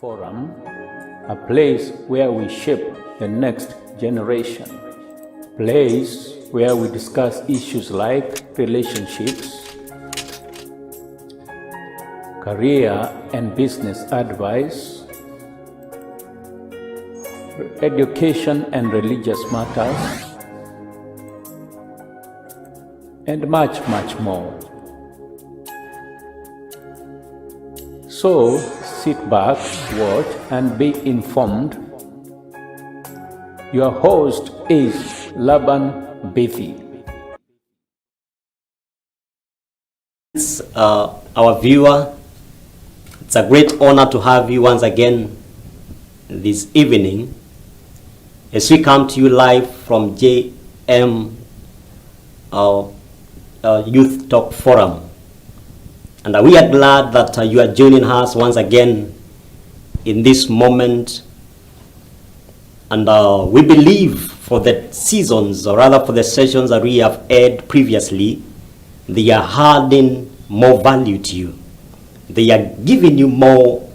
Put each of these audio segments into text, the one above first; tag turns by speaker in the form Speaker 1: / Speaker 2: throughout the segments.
Speaker 1: Forum, a place where we shape the next generation, a place where we discuss issues like relationships, career and business advice, education and religious matters, and much, much more. So sit back, watch, and be informed. Your host is Laban Bithi.
Speaker 2: Our viewer, it's a great honor to have you once again this evening as we come to you live from JM Youth Talk Forum. And we are glad that you are joining us once again in this moment. And we believe for the seasons, or rather for the sessions that we have had previously, they are adding more value to you. They are giving you more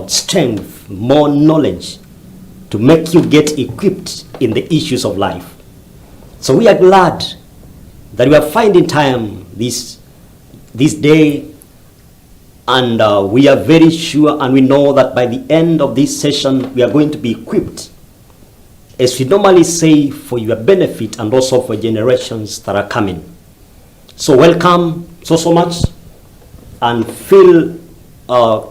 Speaker 2: strength, more knowledge to make you get equipped in the issues of life. So we are glad that we are finding time this day, and we are very sure and we know that by the end of this session we are going to be equipped, as we normally say, for your benefit and also for generations that are coming. So welcome so much, and feel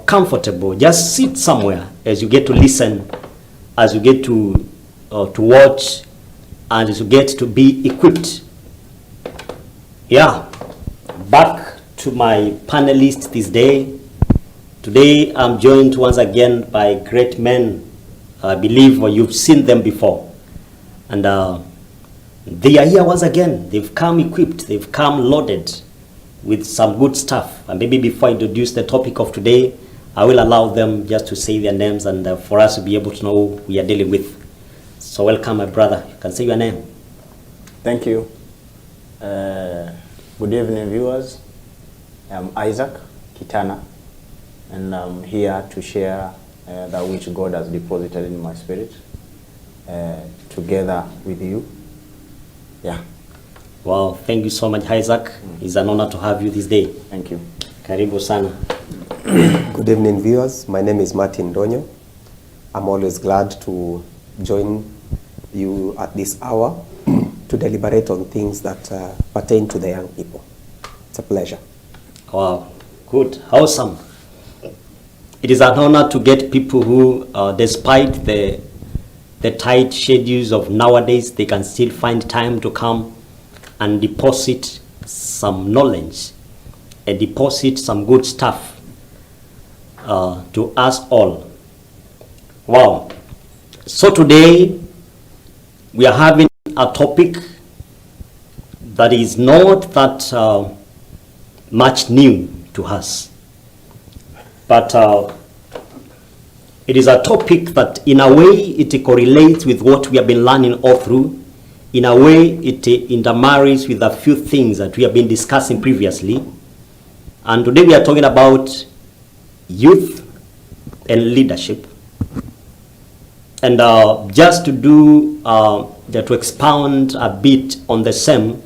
Speaker 2: comfortable. Just sit somewhere as you get to listen, as you get to watch, and as you get to be equipped. Yeah, back to my panelists this day. Today I'm joined once again by great men. I believe you've seen them before, and they are here once again. They've come equipped, they've come loaded with some good stuff. And maybe before I introduce the topic of today, I will allow them just to say their names and for us to be able to know who we are dealing with. So welcome, my brother. You can say your name.
Speaker 3: Thank you. Good evening, viewers. I'm Isaac Kitana, and I'm here to share that which God has deposited in my spirit together with you. Yeah.
Speaker 2: Wow, thank you so much, Isaac. It's an honor to have you this day.
Speaker 3: Thank you.
Speaker 2: Karibu sana.
Speaker 4: Good evening, viewers. My name is Martin Donyo. I'm always glad to join you at this hour to deliberate on things that pertain to the young people. It's a pleasure.
Speaker 2: Wow, good, awesome. It is an honor to get people who, despite the tight schedules of nowadays, they can still find time to come and deposit some knowledge and deposit some good stuff to us all. Wow. So today we are having a topic that is not that much new to us, but it is a topic that in a way it correlates with what we have been learning all through. In a way it intermarries with a few things that we have been discussing previously. And today we are talking about youth and leadership. And just to do to expound a bit on the same,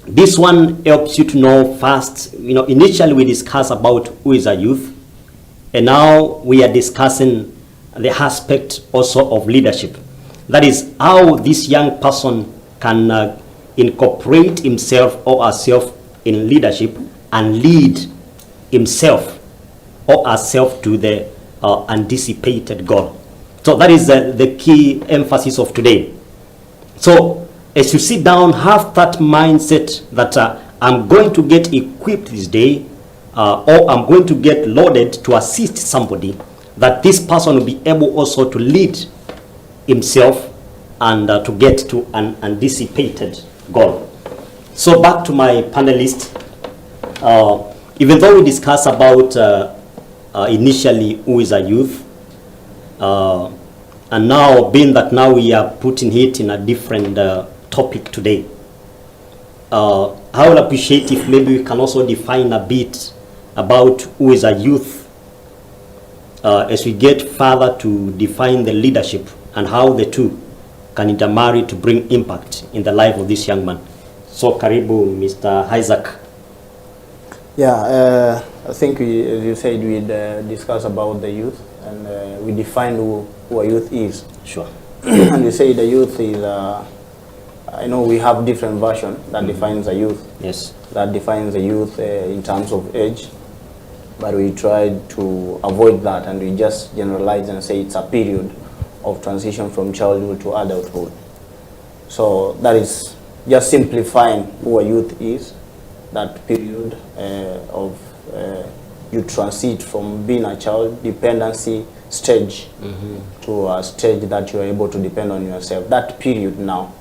Speaker 2: this one helps you to know first, initially we discussed about who is a youth, and now we are discussing the aspect also of leadership. That is how this young person can incorporate himself or herself in leadership and lead himself or herself to the anticipated goal. So that is the key emphasis of today. So as you sit down, have that mindset that I'm going to get equipped this day, or I'm going to get loaded to assist somebody, that this person will be able also to lead himself and to get to an anticipated goal. So back to my panelist. Even though we discussed about initially who is a youth, and now being that now we are putting it in a different topic today, I would appreciate if maybe we can also define a bit about who is a youth as we get further to define the leadership and how the two can intermarry to bring impact in the life of this young man. So, karibu, Mr. Isaac.
Speaker 3: Yeah, I think as you said, we discussed about the youth, and we defined who a youth is.
Speaker 2: Sure.
Speaker 3: And we say the youth is, I know we have different versions that defines the youth.
Speaker 2: Yes.
Speaker 3: That defines the youth in terms of age, but we tried to avoid that, and we just generalize and say it's a period of transition from childhood to adulthood. So that is just simplifying who a youth is, that period of you transit from being a child dependency stage to a stage that you are able to depend on yourself. That period now,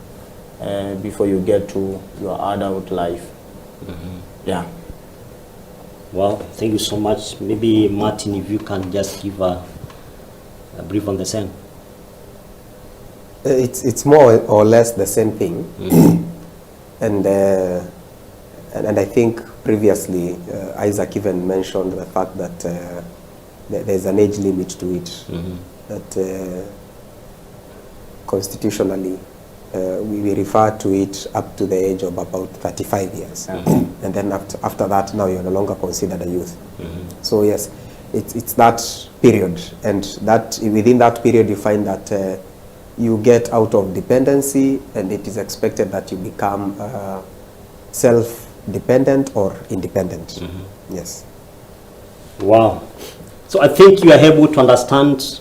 Speaker 3: before you get to your adult life. Yeah.
Speaker 2: Well, thank you so much. Maybe Martin, if you can just give a brief on the same.
Speaker 4: It's more or less the same thing. And I think previously Isaac even mentioned the fact that there's an age limit to it. That constitutionally we refer to it up to the age of about 35 years. And then after that, now you're no longer considered a youth. So yes, it's that period, and that within that period you find that you get out of dependency, and it is expected that you become self-dependent or independent. Yes.
Speaker 2: Wow. So I think you are able to understand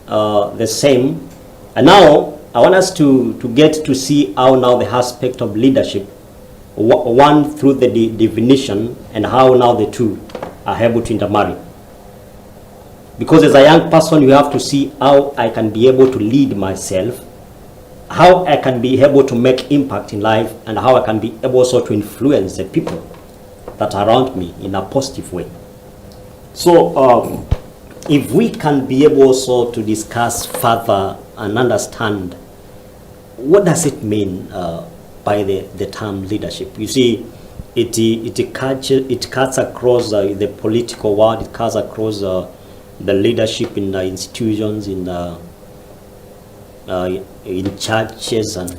Speaker 2: the same. And now I want us to get to see how now the aspect of leadership, one through the definition, and how now the two are able to intermarry. Because as a young person, you have to see how I can be able to lead myself, how I can be able to make impact in life, and how I can be able also to influence the people that are around me in a positive way. So if we can be able also to discuss further and understand what does it mean by the term leadership. You see, it cuts across the political world, it cuts across the leadership in the institutions, in churches, and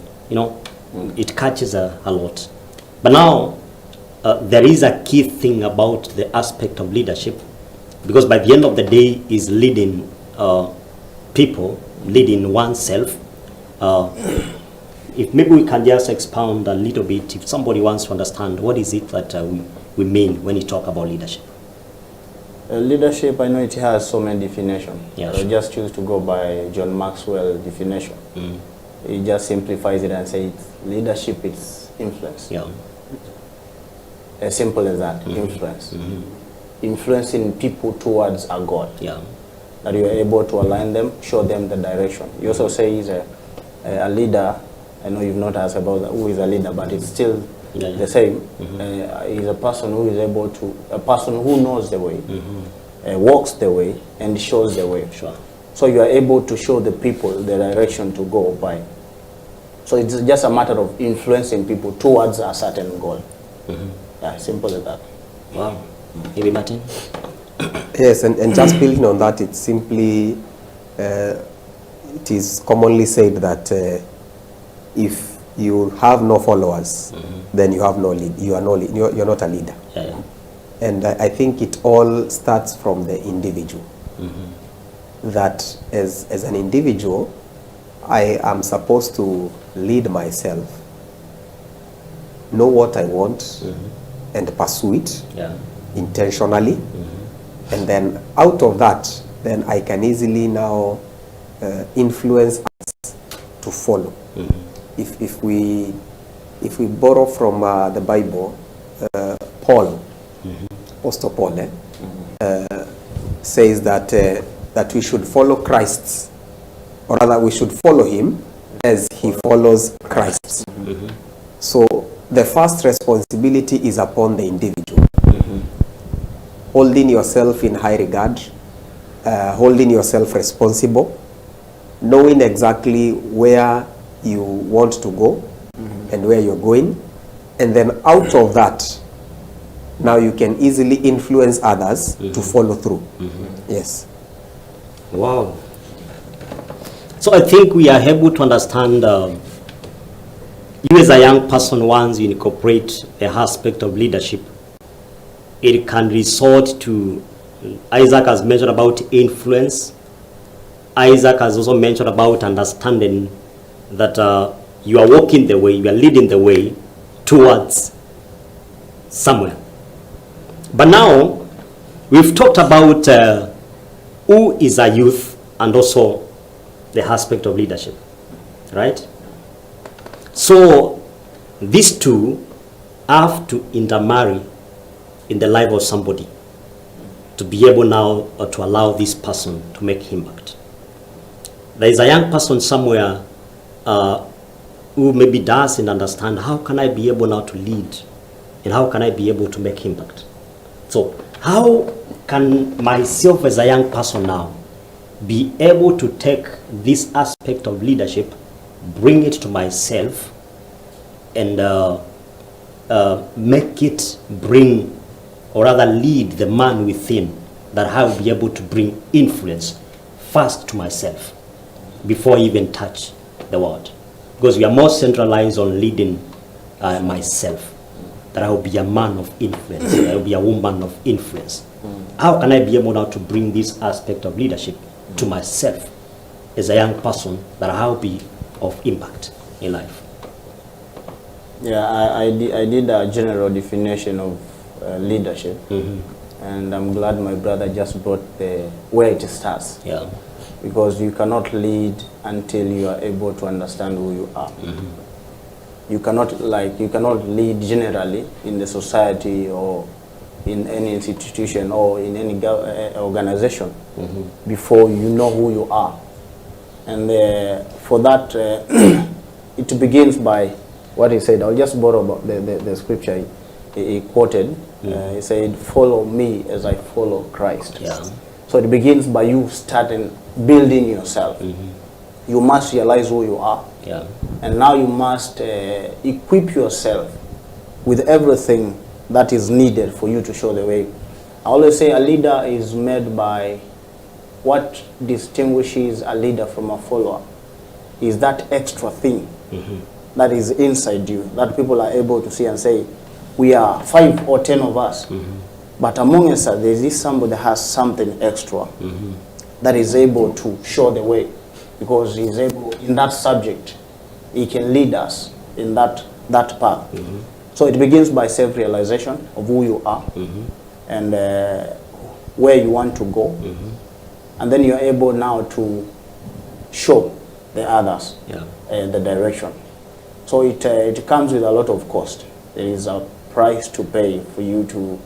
Speaker 2: it catches a lot. But now there is a key thing about the aspect of leadership, because by the end of the day is leading people, leading oneself. If maybe we can just expound a little bit, if somebody wants to understand what is it that we mean when we talk about leadership.
Speaker 3: Leadership, I know it has so many definitions.
Speaker 2: Yeah,
Speaker 3: I just choose to go by John Maxwell's definition. He just simplifies it and says leadership is influence.
Speaker 2: Yeah.
Speaker 3: As simple as that, influence. Influencing people towards a goal.
Speaker 2: Yeah.
Speaker 3: That you are able to align them, show them the direction. You also say he's a leader. I know you've not asked about who is a leader, but it's still the same. He's a person who is able to, a person who knows the way, walks the way, and shows the way.
Speaker 2: Sure.
Speaker 3: So you are able to show the people the direction to go by. So it's just a matter of influencing people towards a certain goal. Yeah, simple as that.
Speaker 2: Wow. Maybe Martin?
Speaker 4: Yes, and just building on that, it's simply, it is commonly said that if you have no followers, then you have no lead. You're not a leader.
Speaker 2: Yeah.
Speaker 4: And I think it all starts from the individual. That as an individual, I am supposed to lead myself, know what I want, and pursue it intentionally. And then out of that, then I can easily now influence us to follow. If we borrow from the Bible, Paul, Apostle Paul, says that that we should follow Christ, or rather we should follow him as he follows Christ. So the first responsibility is upon the individual. Holding yourself in high regard, holding yourself responsible, knowing exactly where you want to go and where you're going, and then out of that, now you can easily influence others to follow through. Yes.
Speaker 2: Wow. So I think we are able to understand you as a young person, once you incorporate the aspect of leadership, it can resort to, Isaac has mentioned about influence. Isaac has also mentioned about understanding that you are walking the way, you are leading the way towards somewhere. But now, we've talked about who is a youth and also the aspect of leadership, right? So these two have to intermarry in the life of somebody to be able now to allow this person to make impact. There is a young person somewhere who maybe doesn't understand, how can I be able now to lead and how can I be able to make impact? So how can myself as a young person now be able to take this aspect of leadership, bring it to myself, and make it bring, or rather lead the man within, that I will be able to bring influence first to myself before I even touch the world? Because we are more centralized on leading myself, that I will be a man of influence, I will be a woman of influence. How can I be able now to bring this aspect of leadership to myself as a young person, that I will be of impact in life?
Speaker 3: Yeah, I did a general definition of leadership, and I'm glad my brother just brought the where it starts.
Speaker 2: Yeah.
Speaker 3: Because you cannot lead until you are able to understand who you are. You cannot lead generally in the society or in any institution or in any organization before you know who you are. And for that, it begins by what he said. I'll just borrow about the scripture he quoted. He said, "Follow me as I follow Christ."
Speaker 2: Yeah.
Speaker 3: So it begins by you starting building yourself. You must realize who you are.
Speaker 2: Yeah.
Speaker 3: And now you must equip yourself with everything that is needed for you to show the way. I always say a leader is made by what distinguishes a leader from a follower is that extra thing that is inside you, that people are able to see and say, we are 5 or 10 of us, but among us there is somebody that has something extra that is able to show the way, because he is able in that subject, he can lead us in that path. So it begins by self-realization of who you are and where you want to go, and then you're able now to show the others the direction. So it comes with a lot of cost. There is a price to pay for you to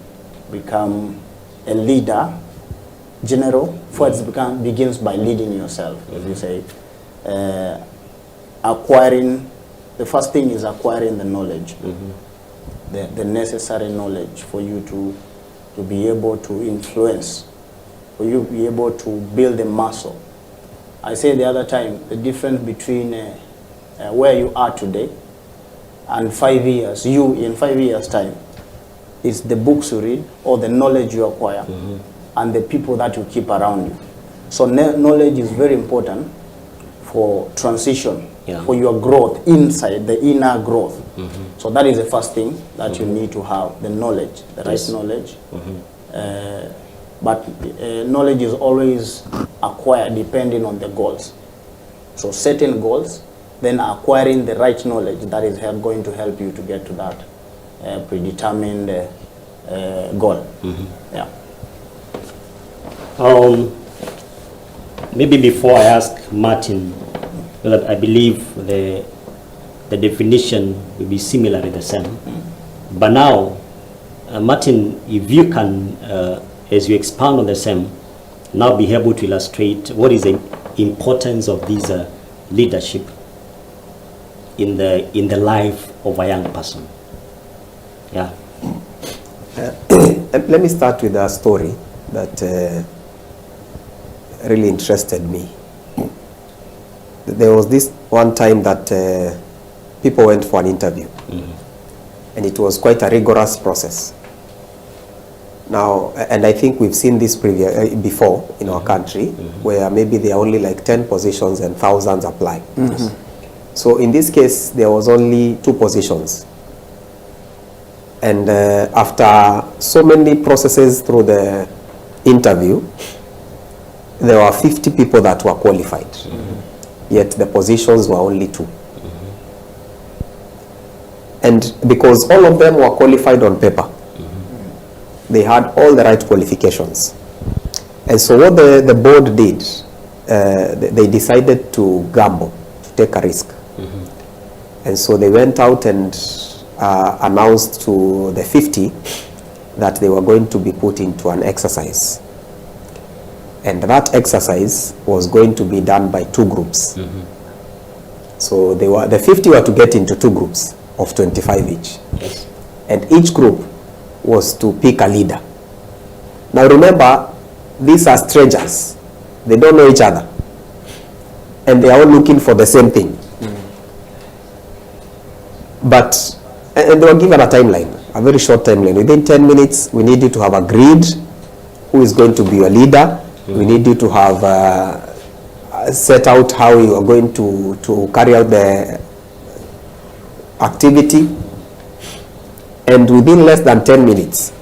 Speaker 3: become a leader. General, first begins by leading yourself, as you say. The first thing is acquiring the knowledge, the necessary knowledge for you to be able to influence, for you to be able to build a muscle. I said the other time, the difference between where you are today and 5 years, you in 5 years' time, is the books you read or the knowledge you acquire and the people that you keep around you. So knowledge is very important for transition, for your growth inside, the inner growth. So that is the first thing that you need to have, the knowledge, the right knowledge. But knowledge is always acquired depending on the goals. So setting goals, then acquiring the right knowledge that is going to help you to get to that predetermined goal. Yeah.
Speaker 2: Maybe before I ask Martin, that I believe the definition will be similarly the same. But now, Martin, if you can, as you expand on the same, now be able to illustrate what is the importance of this leadership in the life of a young person. Yeah.
Speaker 4: Let me start with a story that really interested me. There was this one time that people went for an interview, and it was quite a rigorous process. Now, and I think we've seen this before in our country, where maybe there are only like 10 positions and thousands apply. So in this case, there was only 2 positions. And after so many processes through the interview, there were 50 people that were qualified. Yet the positions were only 2. And because all of them were qualified on paper, they had all the right qualifications. And so what the board did, they decided to gamble, to take a risk. And so they went out and announced to the 50 that they were going to be put into an exercise. And that exercise was going to be done by 2 groups. So the 50 were to get into 2 groups of 25 each.
Speaker 2: Yes.
Speaker 4: And each group was to pick a leader. Now remember, these are strangers. They don't know each other. And they are all looking for the same thing. But, and they were given a timeline, a very short timeline. Within 10 minutes, we need you to have agreed who is going to be your leader. We need you to have set out how you are going to carry out the activity. And within less than 10 minutes,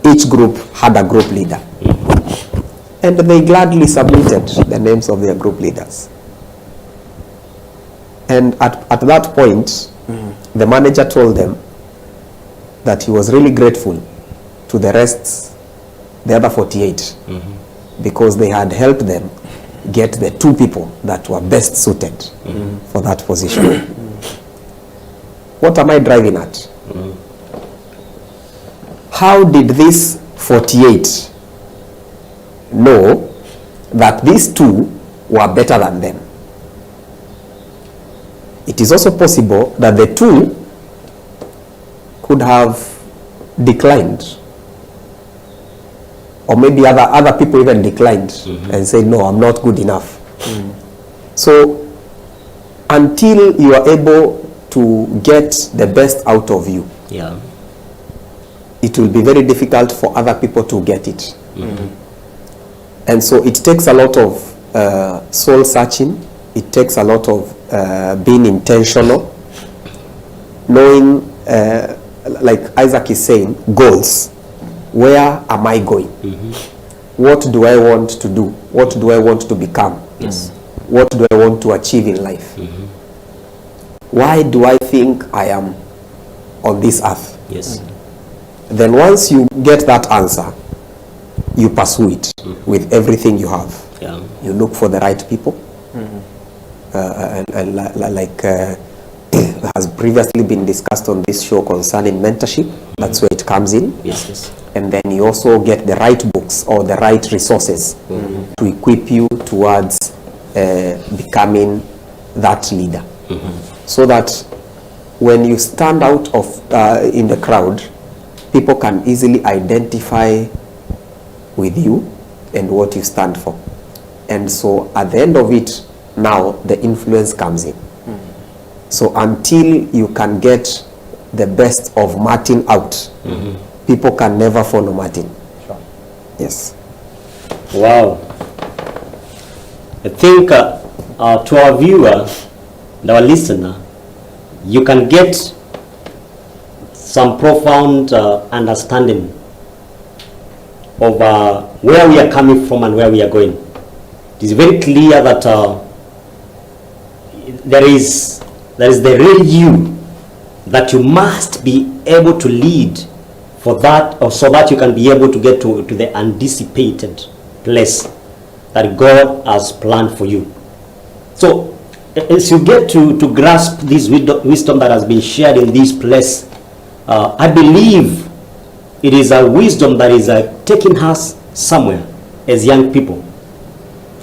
Speaker 4: each group had a group leader. And they gladly submitted the names of their group leaders. And at that point, the manager told them that he was really grateful to the rest, the other 48, because they had helped them get the 2 people that were best suited for that position. What am I driving at? How did these 48 know that these 2 were better than them? It is also possible that the 2 could have declined, or maybe other people even declined and said, no, I'm not good enough. So until you are able to get the best out of you, it will be very difficult for other people to get it. And so it takes a lot of soul searching. It takes a lot of being intentional, knowing, like Isaac is saying, goals. Where am I going? What do I want to do? What do I want to become? What do I want to achieve in life? Why do I think I am on this earth? Then once you get that answer, you pursue it with everything you have. You look for the right people. And like has previously been discussed on this show concerning mentorship, that's where it comes in. And then you also get the right books or the right resources to equip you towards becoming that leader. So that when you stand out of in the crowd, people can easily identify with you and what you stand for. And so at the end of it, now the influence comes in. So until you can get the best of Martin out, people can never follow Martin. Yes.
Speaker 2: Wow. I think to our viewer and our listener, you can get some profound understanding of where we are coming from and where we are going. It is very clear that there is the real you that you must be able to lead for that, or so that you can be able to get to the anticipated place that God has planned for you. So as you get to grasp this wisdom that has been shared in this place, I believe it is a wisdom that is taking us somewhere as young people.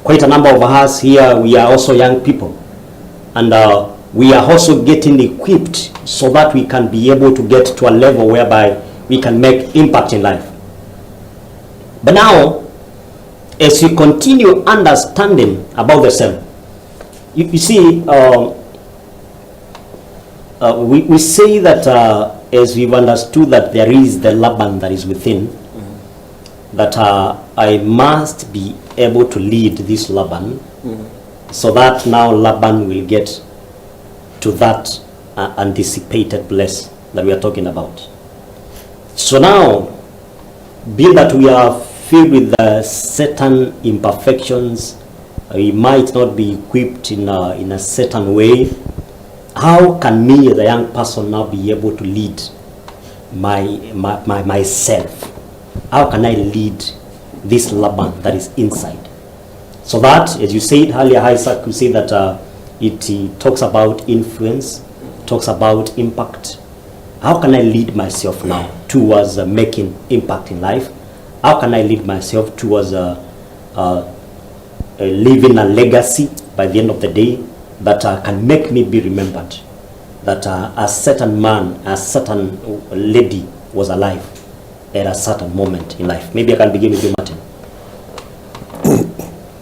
Speaker 2: Quite a number of us here, we are also young people. And we are also getting equipped so that we can be able to get to a level whereby we can make impact in life. But now, as you continue understanding about the self, you see, we say that as we've understood that there is the Laban that is within, that I must be able to lead this Laban, so that now Laban will get to that anticipated bless that we are talking about. So now, being that we are filled with certain imperfections, we might not be equipped in a certain way. How can me as a young person now be able to lead myself? How can I lead this Laban that is inside? So that, as you said earlier, Isaac, you say that it talks about influence, talks about impact. How can I lead myself now towards making impact in life? How can I lead myself towards leaving a legacy by the end of the day that can make me be remembered, that a certain man, a certain lady was alive at a certain moment in life? Maybe I can begin with you, Martin.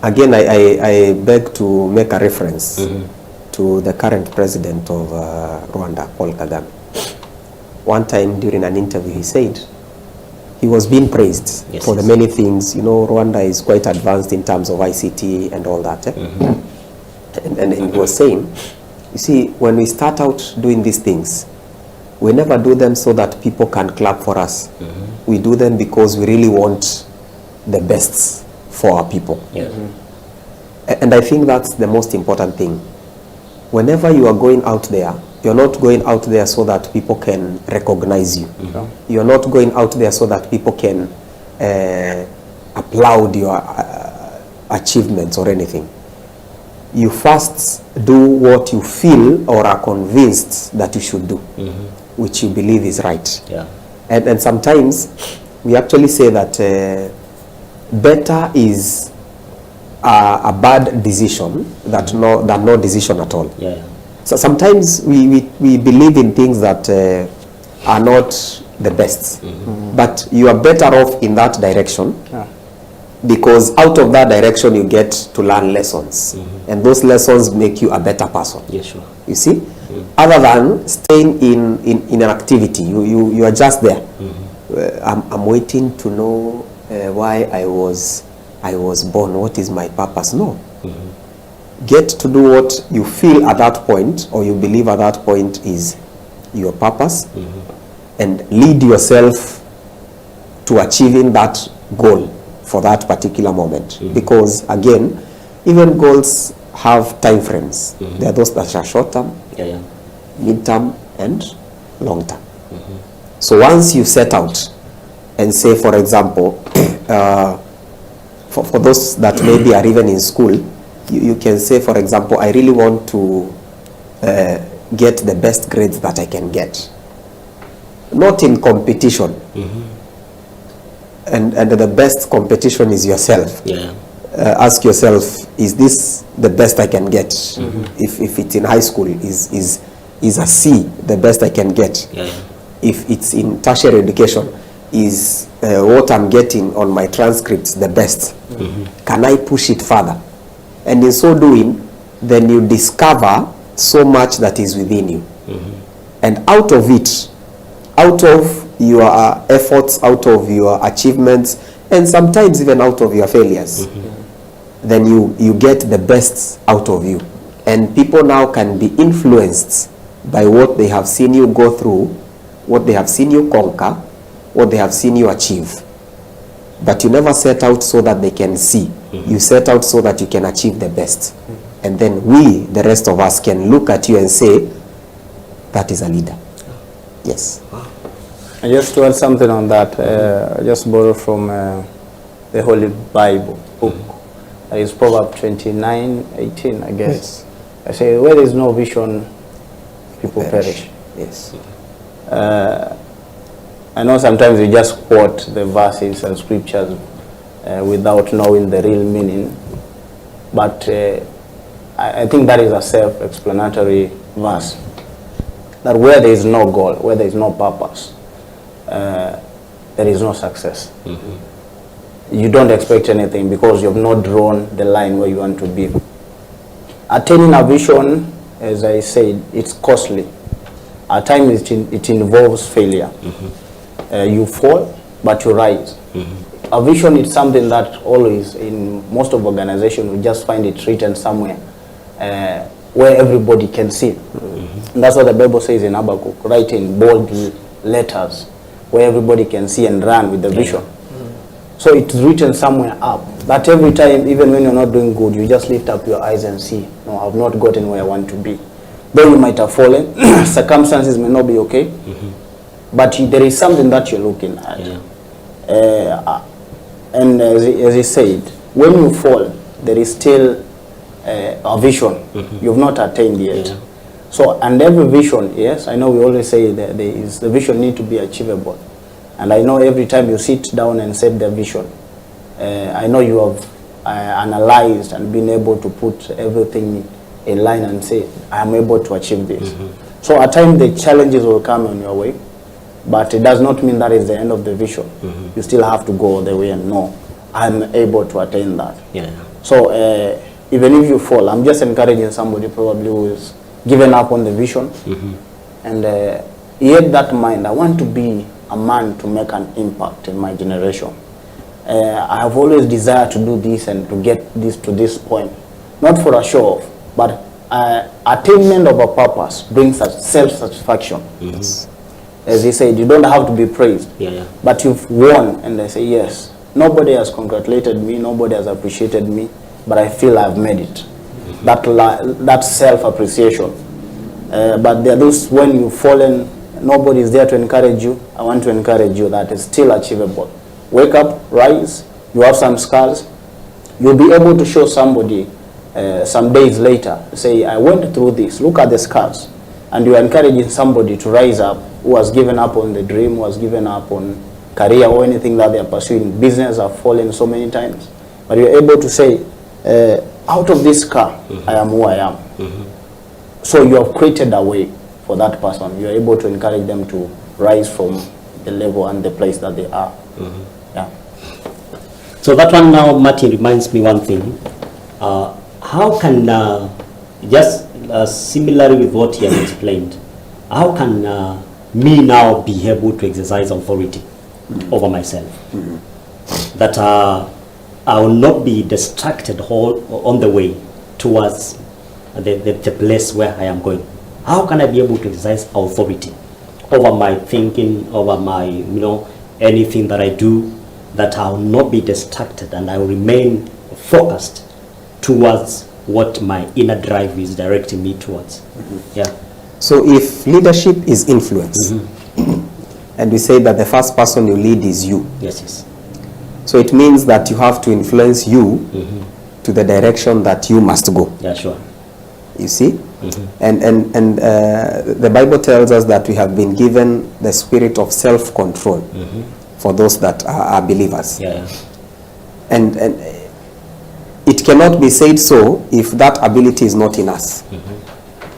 Speaker 4: Again, I beg to make a reference to the current president of Rwanda, Paul Kagame. One time during an interview, he said he was being praised for the many things. You know, Rwanda is quite advanced in terms of ICT and all that. And he was saying, you see, when we start out doing these things, we never do them so that people can clap for us. We do them because we really want the best for our people. And I think that's the most important thing. Whenever you are going out there, you're not going out there so that people can recognize you. You're not going out there so that people can applaud your achievements or anything. You first do what you feel or are convinced that you should do, which you believe is right. And sometimes we actually say that better is a bad decision than no decision at all. So sometimes we believe in things that are not the best, but you are better off in that direction, because out of that direction you get to learn lessons, and those lessons make you a better person. You see, other than staying in an activity, you are just there. I'm waiting to know why I was born. What is my purpose? No. Get to do what you feel at that point, or you believe at that point is your purpose, and lead yourself to achieving that goal for that particular moment. Because again, even goals have time frames. There are those that are short term, mid term, and long term. So once you set out and say, for example, for those that maybe are even in school, you can say, for example, I really want to get the best grades that I can get. Not in competition. And the best competition is yourself. Ask yourself, is this the best I can get? If it's in high school, is a C the best I can get? If it's in tertiary education, is what I'm getting on my transcripts the best? Can I push it further? And in so doing, then you discover so much that is within you. And out of it, out of your efforts, out of your achievements, and sometimes even out of your failures, then you get the best out of you. And people now can be influenced by what they have seen you go through, what they have seen you conquer, what they have seen you achieve. But you never set out so that they can see. You set out so that you can achieve the best. And then we, the rest of us, can look at you and say, that is a leader. Yes.
Speaker 3: And just to add something on that, I just borrow from the Holy Bible book. That is Proverbs 29:18, I guess. I say, where there is no vision, people perish. I know sometimes we just quote the verses and scriptures without knowing the real meaning, but I think that is a self-explanatory verse. That where there is no goal, where there is no purpose, there is no success. You don't expect anything because you have not drawn the line where you want to be. Attaining a vision, as I said, it's costly. At times it involves failure. You fall, but you rise. a vision is something that always in most of organizations we just find it written somewhere where everybody can see. And that's what the Bible says in Habakkuk, write in bold letters where everybody can see and run with the vision. So it's written somewhere up that every time, even when you're not doing good, you just lift up your eyes and see, no, I've not gotten where I want to be. Though you might have fallen, circumstances may not be okay, but there is something that you're looking at. And as he said, when you fall, there is still a vision you've not attained yet. So, and every vision, yes, I know we always say that the vision need to be achievable. And I know every time you sit down and set the vision, I know you have analyzed and been able to put everything in line and say, I am able to achieve this. So at times the challenges will come on your way, but it does not mean that is the end of the vision. You still have to go the way and know, I'm able to attain that. So even if you fall, I'm just encouraging somebody probably who is given up on the vision, and he had that mind, I want to be a man to make an impact in my generation. I have always desired to do this and to get this to this point, not for a show off, but attainment of a purpose brings self-satisfaction. As he said, you don't have to be praised, but you've won, and they say, yes, nobody has congratulated me, nobody has appreciated me, but I feel I've made it. That self-appreciation. But there are those when you've fallen, nobody is there to encourage you. I want to encourage you that it's still achievable. Wake up, rise, you have some scars. You'll be able to show somebody some days later, say, I went through this, look at the scars. And you're encouraging somebody to rise up who has given up on the dream, who has given up on career or anything that they are pursuing. Business have fallen so many times. But you're able to say, out of this scar, I am who I am. So you have created a way for that person. You're able to encourage them to rise from the level and the place that they are.
Speaker 2: So that one now, Martin, reminds me one thing. How can, just similarly with what he has explained, how can me now be able to exercise authority over myself? That I will not be distracted on the way towards the place where I am going. How can I be able to exercise authority over my thinking, over my, anything that I do, that I will not be distracted and I will remain focused towards what my inner drive is directing me towards?
Speaker 4: So if leadership is influence, and we say that the first person you lead is you. So it means that you have to influence you to the direction that you must go. You see? And the Bible tells us that we have been given the spirit of self-control for those that are believers. And it cannot be said so if that ability is not in us.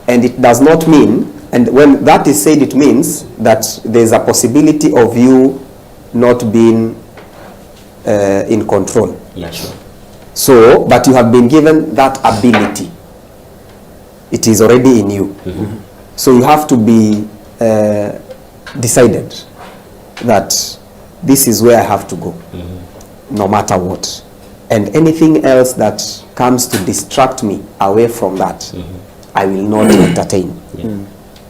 Speaker 4: And it does not mean, and when that is said, it means that there's a possibility of you not being in control. So, but you have been given that ability. It is already in you. So you have to be decided that this is where I have to go, no matter what. And anything else that comes to distract me away from that, I will not entertain.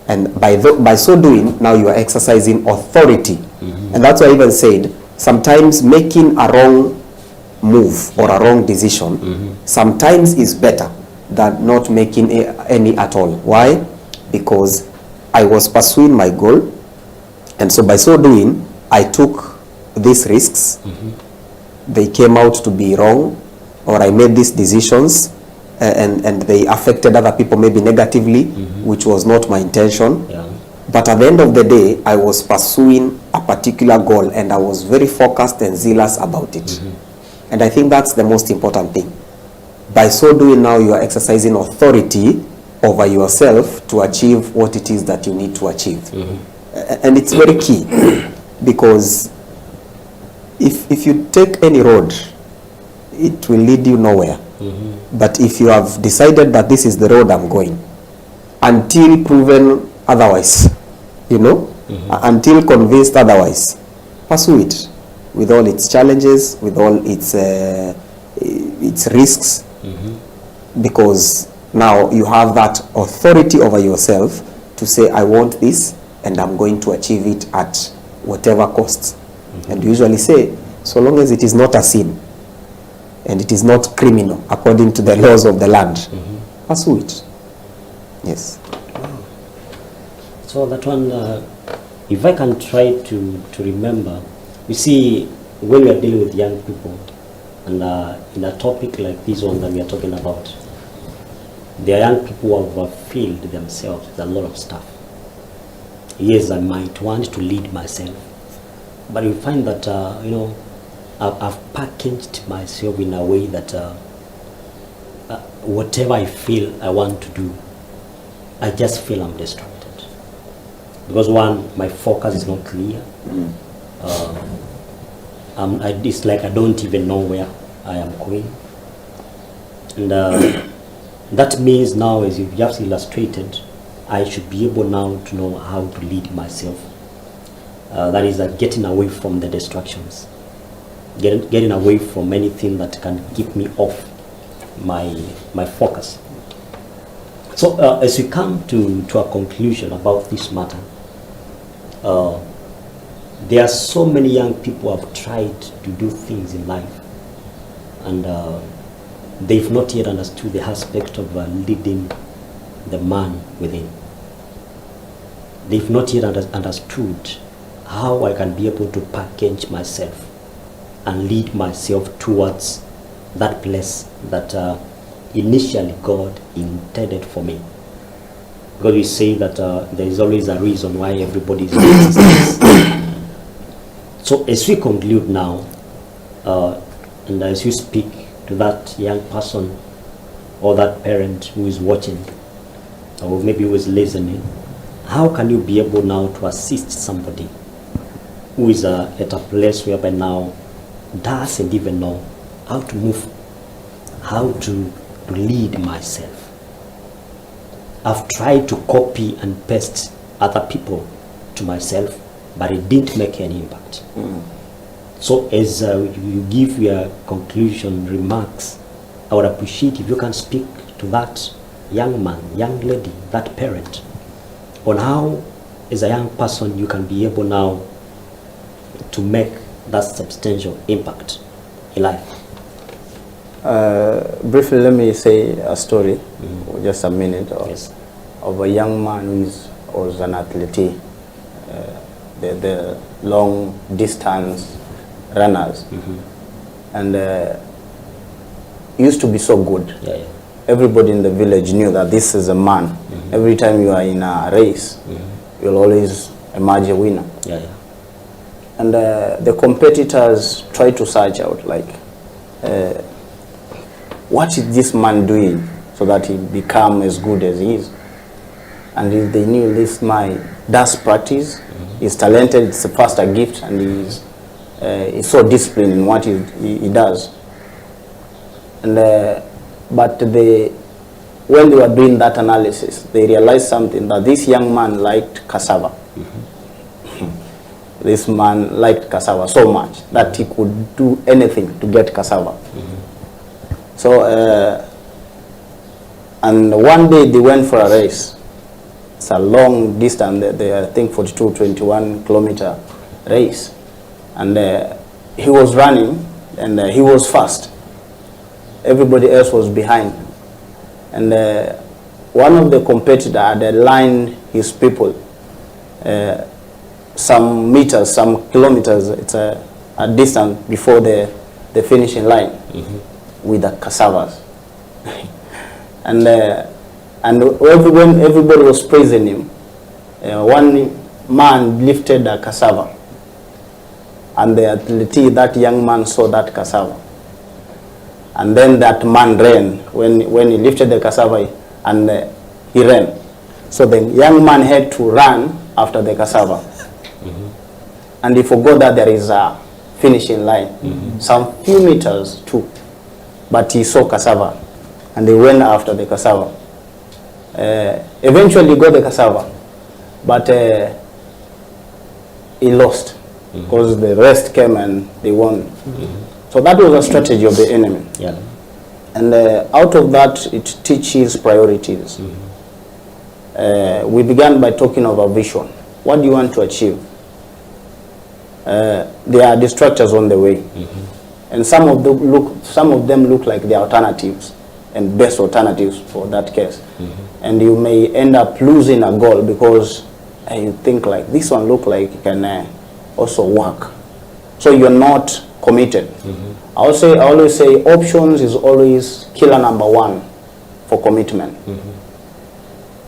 Speaker 4: And by so doing, now you are exercising authority. And that's why I even said, sometimes making a wrong move or a wrong decision sometimes is better than not making any at all. Why? Because I was pursuing my goal, and so by so doing, I took these risks. They came out to be wrong, or I made these decisions and they affected other people maybe negatively, which was not my intention. But at the end of the day, I was pursuing a particular goal and I was very focused and zealous about it. And I think that's the most important thing. By so doing, now you are exercising authority over yourself to achieve what it is that you need to achieve. And it's very key, because if you take any road, it will lead you nowhere. But if you have decided that this is the road I'm going, until proven otherwise, until convinced otherwise, pursue it with all its challenges, with all its risks, because now you have that authority over yourself to say, I want this, and I'm going to achieve it at whatever cost. And we usually say, so long as it is not a sin, and it is not criminal according to the laws of the land, pursue it. Yes.
Speaker 2: Wow. So that one, if I can try to remember, you see, when we are dealing with young people, and in a topic like this one that we are talking about, there are young people who have filled themselves with a lot of stuff. Yes, I might want to lead myself, but you find that, you know, I've packaged myself in a way that whatever I feel I want to do, I just feel I'm distracted. Because one, my focus is not clear. It's like I don't even know where I am going. And that means now, as you've just illustrated, I should be able now to know how to lead myself. That is getting away from the distractions. Getting away from anything that can keep me off my focus. So as we come to a conclusion about this matter, there are so many young people who have tried to do things in life, and they've not yet understood the aspect of leading the man within. They've not yet understood how I can be able to package myself and lead myself towards that place that initially God intended for me. Because we say that there is always a reason why everybody is in existence. So as we conclude now, and as you speak to that young person or that parent who is watching, or maybe who is listening, how can you be able now to assist somebody who is at a place whereby now doesn't even know how to move, how to lead myself? I've tried to copy and paste other people to myself, but it didn't make any impact. So as you give your conclusion remarks, I would appreciate if you can speak to that young man, young lady, that parent, on how as a young person you can be able now to make that substantial impact in life.
Speaker 3: Briefly, let me say a story, just a minute, of a young man who was an athlete, the long distance runners, and used to be so good. Everybody in the village knew that this is a man. Every time you are in a race, you'll always emerge a winner. And the competitors try to search out, like, what is this man doing so that he become as good as he is? And if they knew this man does practice, he's talented, it's a faster gift, and he's so disciplined in what he does. And but when they were doing that analysis, they realized something, that this young man liked cassava. This man liked cassava so much that he could do anything to get cassava. So, and one day they went for a race. It's a long distance, I think 21 kilometer race. And he was running, and he was fast. Everybody else was behind. And one of the competitors had aligned his people some meters, some kilometers, it's a distance before the finishing line with the cassavas. And when everybody was praising him, one man lifted a cassava, and the athlete, that young man, saw that cassava. And then that man ran. When he lifted the cassava, and he ran. So the young man had to run after the cassava. And he forgot that there is a finishing line, some few meters too. But he saw cassava, and they went after the cassava. Eventually he got the cassava, but he lost. because the rest came and they won. So that was a strategy of the enemy.
Speaker 2: Yeah.
Speaker 3: And out of that, it teaches priorities. We began by talking of a vision. What do you want to achieve? There are distractors on the way. And some of them look like the alternatives and best alternatives for that case. And you may end up losing a goal because you think like this one look like it can also work. So you're not committed. I always say options is always killer number one for commitment.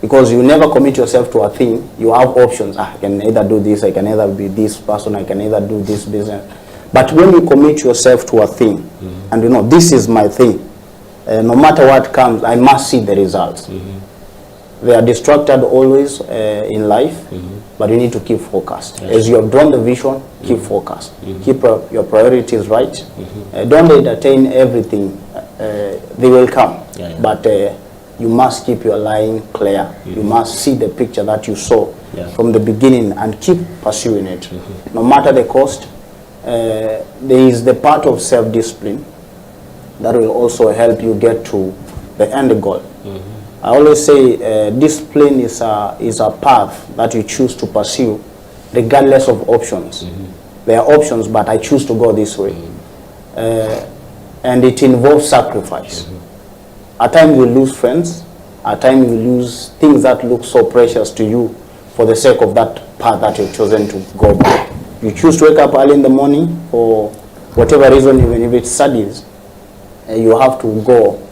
Speaker 3: Because you never commit yourself to a thing, you have options. I can either do this, I can either be this person, I can either do this business. But when you commit yourself to a thing, and you know, this is my thing, no matter what comes, I must see the results. They are distracted always in life, but you need to keep focused. As you have drawn the vision, keep focused. Keep your priorities right. Don't entertain everything. They will come. But you must keep your line clear. You must see the picture that you saw from the beginning and keep pursuing it. No matter the cost, there is the part of self-discipline that will also help you get to the end goal. I always say discipline is a path that you choose to pursue regardless of options. There are options, but I choose to go this way. And it involves sacrifice. At times you lose friends, at times you lose things that look so precious to you for the sake of that path that you've chosen to go by. You choose to wake up early in the morning for whatever reason, even if it's studies, you have to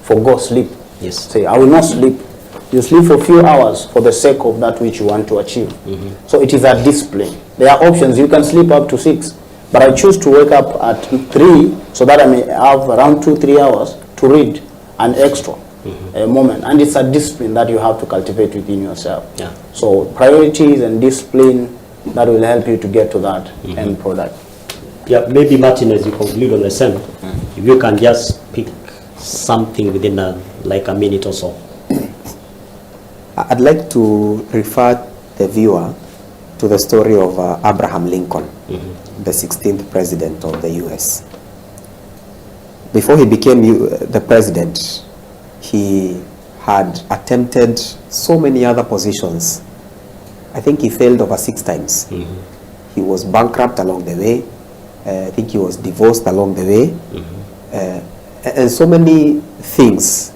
Speaker 3: forgo sleep.
Speaker 2: Yes.
Speaker 3: Say, I will not sleep. You sleep for a few hours for the sake of that which you want to achieve. So it is a discipline. There are options. You can sleep up to 6, but I choose to wake up at 3 so that I may have around 2-3 hours to read an extra moment. And it's a discipline that you have to cultivate within yourself. So priorities and discipline, that will help you to get to that end product.
Speaker 2: Yeah, maybe Martin, as you conclude on the same, if you can just pick something within like a minute or so.
Speaker 4: I'd like to refer the viewer to the story of Abraham Lincoln, the 16th president of the US. Before he became the president, he had attempted so many other positions. I think he failed over 6 times. He was bankrupt along the way. I think he was divorced along the way. And so many things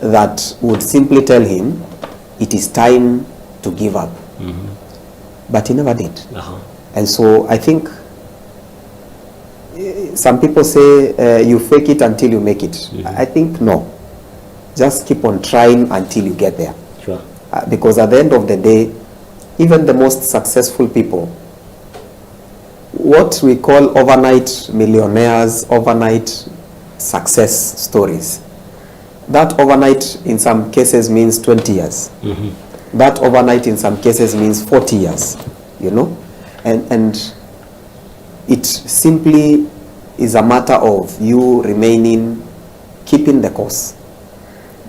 Speaker 4: that would simply tell him it is time to give up. But he never did. And so I think some people say you fake it until you make it. I think no. Just keep on trying until you get there.
Speaker 2: Sure.
Speaker 4: Because at the end of the day, even the most successful people, what we call overnight millionaires, overnight success stories, that overnight in some cases means 20 years. That overnight in some cases means 40 years, you know. And it simply is a matter of you remaining, keeping the course.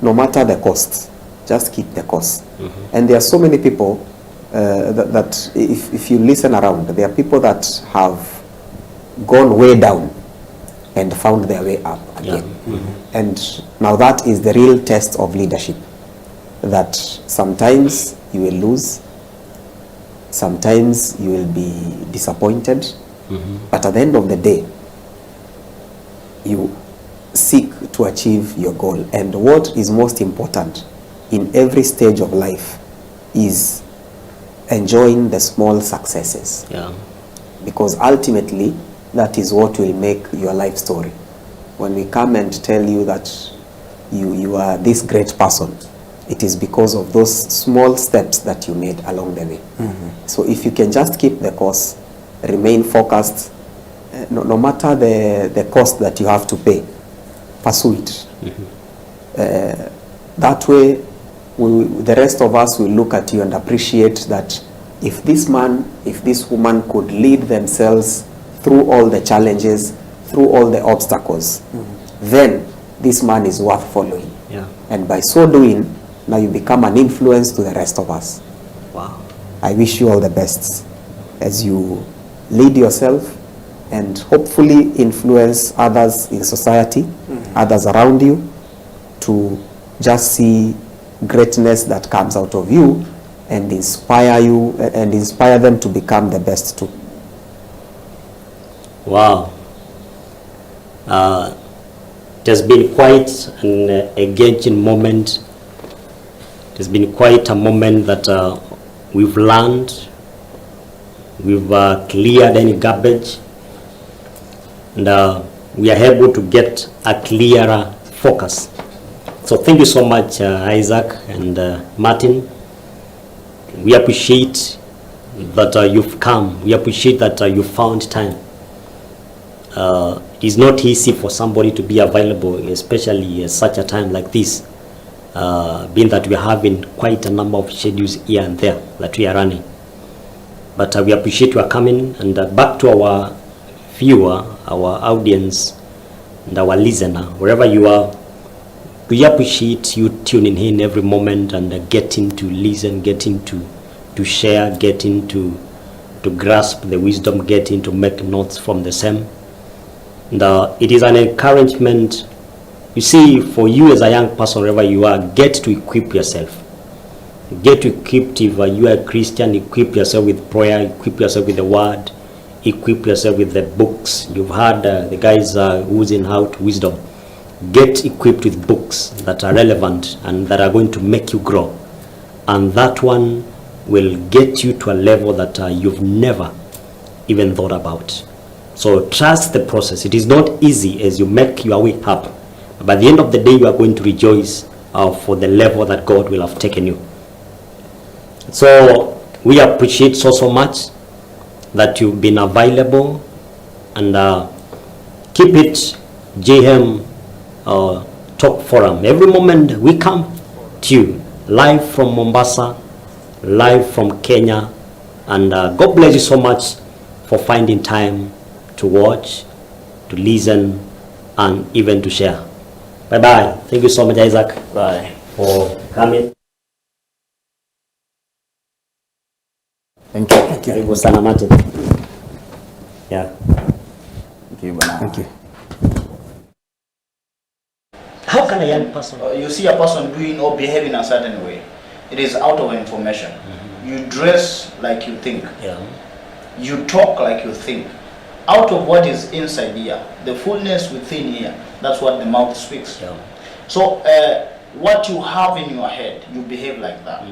Speaker 4: No matter the cost, just keep the course. And there are so many people that if you listen around, there are people that have gone way down and found their way up again. And now that is the real test of leadership, that sometimes you will lose, sometimes you will be disappointed, but at the end of the day, you seek to achieve your goal. And what is most important in every stage of life is enjoying the small successes. Because ultimately, that is what will make your life story. When we come and tell you that you are this great person, it is because of those small steps that you made along the way. So if you can just keep the course, remain focused, no matter the cost that you have to pay, pursue it. That way, the rest of us will look at you and appreciate that if this man, if this woman could lead themselves through all the challenges, through all the obstacles, then this man is worth following. And by so doing, now you become an influence to the rest of us.
Speaker 2: Wow.
Speaker 4: I wish you all the best as you lead yourself, and hopefully influence others in society, others around you, to just see greatness that comes out of you and inspire you and inspire them to become the best too.
Speaker 2: Wow. It has been quite an engaging moment. It has been quite a moment that we've learned, we've cleared any garbage, and we are able to get a clearer focus. So thank you so much, Isaac and Martin. We appreciate that you've come. We appreciate that you found time. It is not easy for somebody to be available, especially at such a time like this, being that we are having quite a number of schedules here and there that we are running. But we appreciate you coming, and back to our viewer, our audience, and our listener, wherever you are, we appreciate you tuning in every moment and getting to listen, getting to share, getting to grasp the wisdom, getting to make notes from the same. And it is an encouragement, you see, for you as a young person, wherever you are, get to equip yourself. Get equipped. If you are a Christian, equip yourself with prayer, equip yourself with the word, equip yourself with the books. You've heard the guys oozing out wisdom. Get equipped with books that are relevant and that are going to make you grow. And that one will get you to a level that you've never even thought about. So trust the process. It is not easy as you make your way up. By the end of the day, you are going to rejoice for the level that God will have taken you. So we appreciate so much that you've been available, and keep it JM Talk Forum. Every moment we come to you live from Mombasa, live from Kenya, and God bless you so much for finding time to watch, to listen, and even to share. Bye bye. Thank you so much, Isaac.
Speaker 3: Bye.
Speaker 2: For coming.
Speaker 3: Thank you. Thank you.
Speaker 2: Karibu sana Martin. Yeah.
Speaker 3: Thank you, Bana.
Speaker 4: Thank you.
Speaker 2: How can a young person?
Speaker 3: You see a person doing or behaving a certain way, it is out of information. You dress like you think.
Speaker 2: Yeah.
Speaker 3: You talk like you think. Out of what is inside here, the fullness within here, that's what the mouth speaks.
Speaker 2: Yeah.
Speaker 3: So what you have in your head, you behave like that.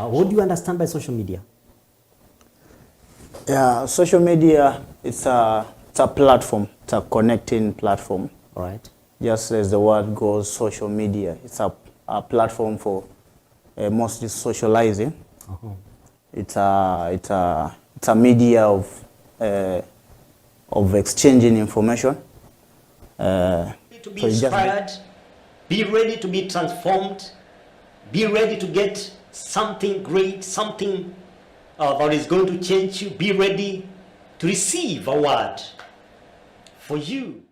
Speaker 2: What do you understand by social media?
Speaker 3: Yeah, social media, it's a platform. It's a connecting platform.
Speaker 2: All right.
Speaker 3: Just as the word goes, social media. It's a platform for mostly socializing. It's a media of exchanging information.
Speaker 2: To be inspired, be ready to be transformed, be ready to get something great, something that is going to change you. Be ready to receive a word for you.